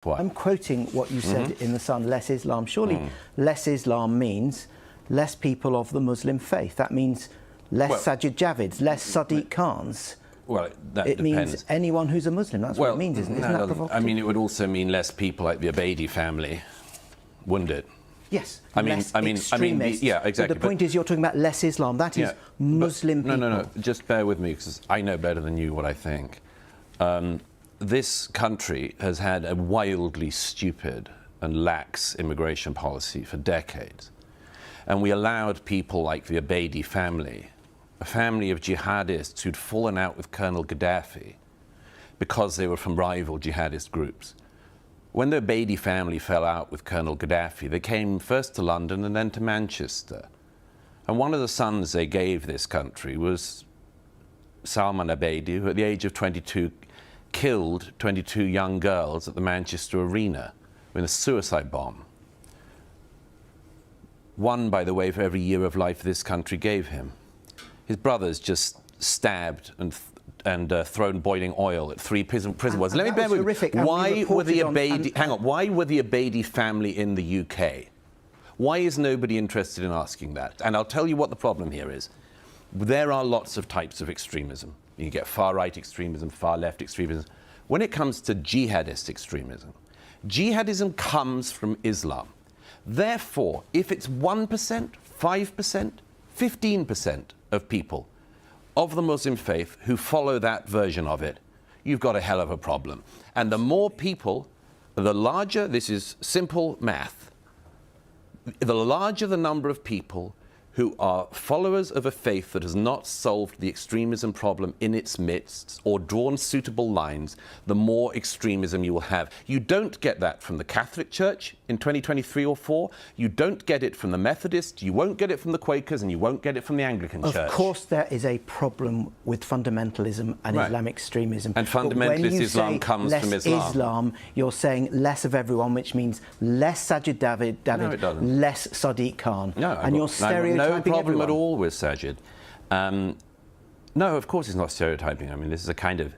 What? I'm quoting what you said in The Sun, less Islam. Surely less Islam means less people of the Muslim faith. That means less Sajid Javids, less Sadiq Khans. Well, that it depends. means anyone who's a Muslim. That's what it means, isn't it? Isn't that provocative? I mean, it would also mean less people like the Abedi family, wouldn't it? Yes. I mean, yeah, exactly. But the point is, you're talking about less Islam. That is Muslim people. No. Just bear with me, because I know better than you what I think. This country has had a wildly stupid and lax immigration policy for decades. And we allowed people like the Abedi family, a family of jihadists who'd fallen out with Colonel Gaddafi because they were from rival jihadist groups. When the Abedi family fell out with Colonel Gaddafi, they came first to London and then to Manchester. And one of the sons they gave this country was Salman Abedi, who at the age of 22 killed 22 young girls at the Manchester Arena in a suicide bomb. One, by the way, for every year of life this country gave him. His brothers just stabbed and thrown boiling oil at 3 prison wards. Let me bear with you. Why were the Abedi? Hang on. Why were the Abedi family in the UK? Why is nobody interested in asking that? And I'll tell you what the problem here is. There are lots of types of extremism. You get far-right extremism, far-left extremism. When it comes to jihadist extremism, jihadism comes from Islam. Therefore, if it's 1%, 5%, 15% of people of the Muslim faith who follow that version of it, you've got a hell of a problem. And the more people, the larger, this is simple math, the larger the number of people who are followers of a faith that has not solved the extremism problem in its midst or drawn suitable lines, the more extremism you will have. You don't get that from the Catholic Church in 2023 or 4. You don't get it from the Methodists. You won't get it from the Quakers, and you won't get it from the Anglican Church. Of course there is a problem with fundamentalism and Islamic extremism. And fundamentalist Islam comes from Islam, you're saying less of everyone, which means less Sajid Javid, less Sadiq Khan. No, and you're stereotyping no problem everyone. at all with Sajid. No, of course it's not stereotyping. I mean, this is a kind of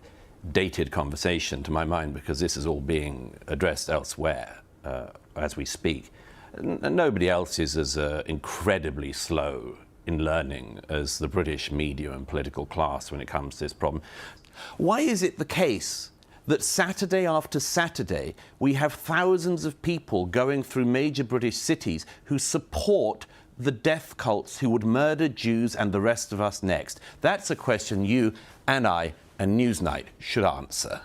dated conversation to my mind, because this is all being addressed elsewhere as we speak. And nobody else is as incredibly slow in learning as the British media and political class when it comes to this problem. Why is it the case that Saturday after Saturday we have thousands of people going through major British cities who support the death cults who would murder Jews and the rest of us next? That's a question you and I and Newsnight should answer.